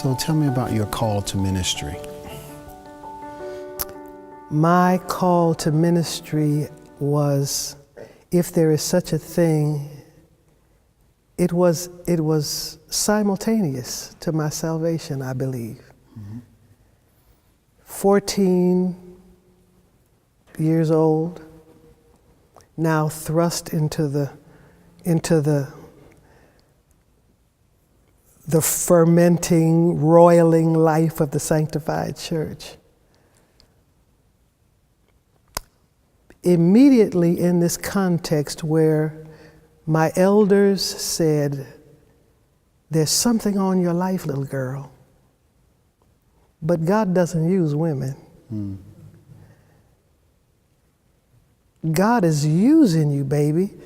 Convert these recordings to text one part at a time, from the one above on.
So tell me about your call to ministry. My call to ministry was, if there is such a thing, it was simultaneous to my salvation, I believe. 14 years old, now thrust into the fermenting, roiling life of the sanctified church. Immediately in this context where my elders said, "There's something on your life, little girl, but God doesn't use women." God is using you, baby,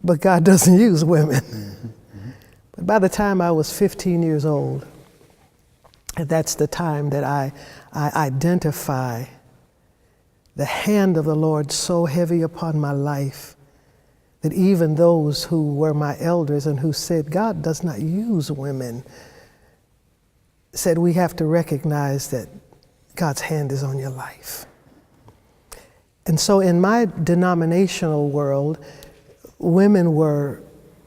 but God doesn't use women. But by the time I was 15 years old, and that's the time that I identify the hand of the Lord so heavy upon my life that even those who were my elders and who said God does not use women said we have to recognize that God's hand is on your life. And so in my denominational world, women were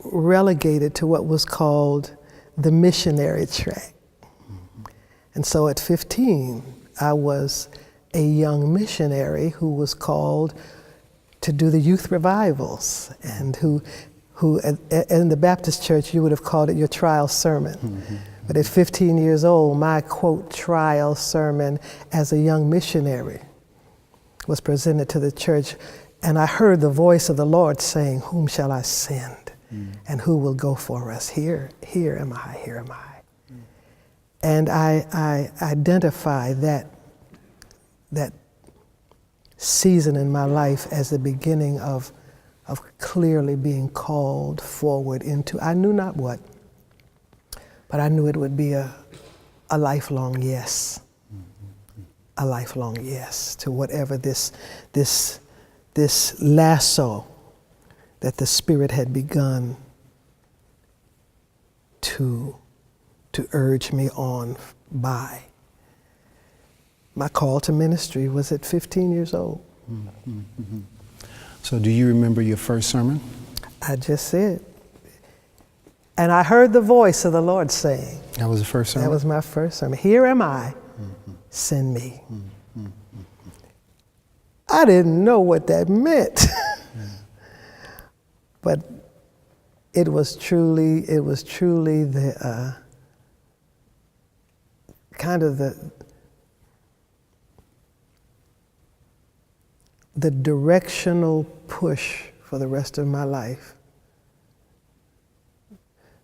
relegated to what was called the missionary track. And so at 15, I was a young missionary who was called to do the youth revivals, and who in the Baptist church, you would have called it your trial sermon. But at 15 years old, my, quote, trial sermon as a young missionary was presented to the church, and I heard the voice of the Lord saying, "Whom shall I send? And who will go for us? Here am I, here am I." And I identify that season in my life as the beginning of clearly being called forward into, I knew not what, but I knew it would be a lifelong yes. A lifelong yes to whatever this lasso that the Spirit had begun to urge me on by. My call to ministry was at 15 years old. So do you remember your first sermon? I just said. And I heard the voice of the Lord saying. That was the first sermon? That was my first sermon. "Here am I, send me." I didn't know what that meant. But it was truly the kind of the directional push for the rest of my life,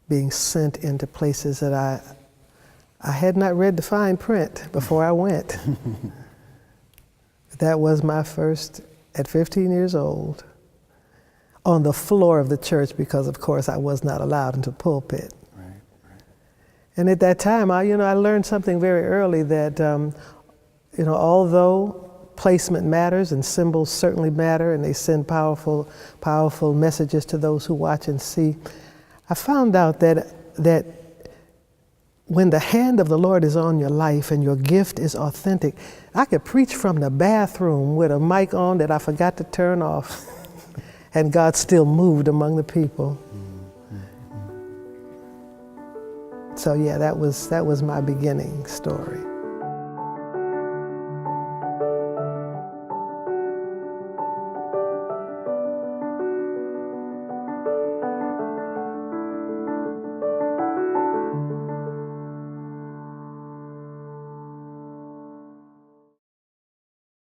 being sent into places that I had not read the fine print before I went. That was my first, at 15 years old, on the floor of the church, because of course I was not allowed into the pulpit. Right. And at that time, I learned something very early that, although placement matters and symbols certainly matter, and they send powerful messages to those who watch and see, I found out that when the hand of the Lord is on your life and your gift is authentic, I could preach from the bathroom with a mic on that I forgot to turn off, and God still moved among the people. So yeah, that was my beginning story.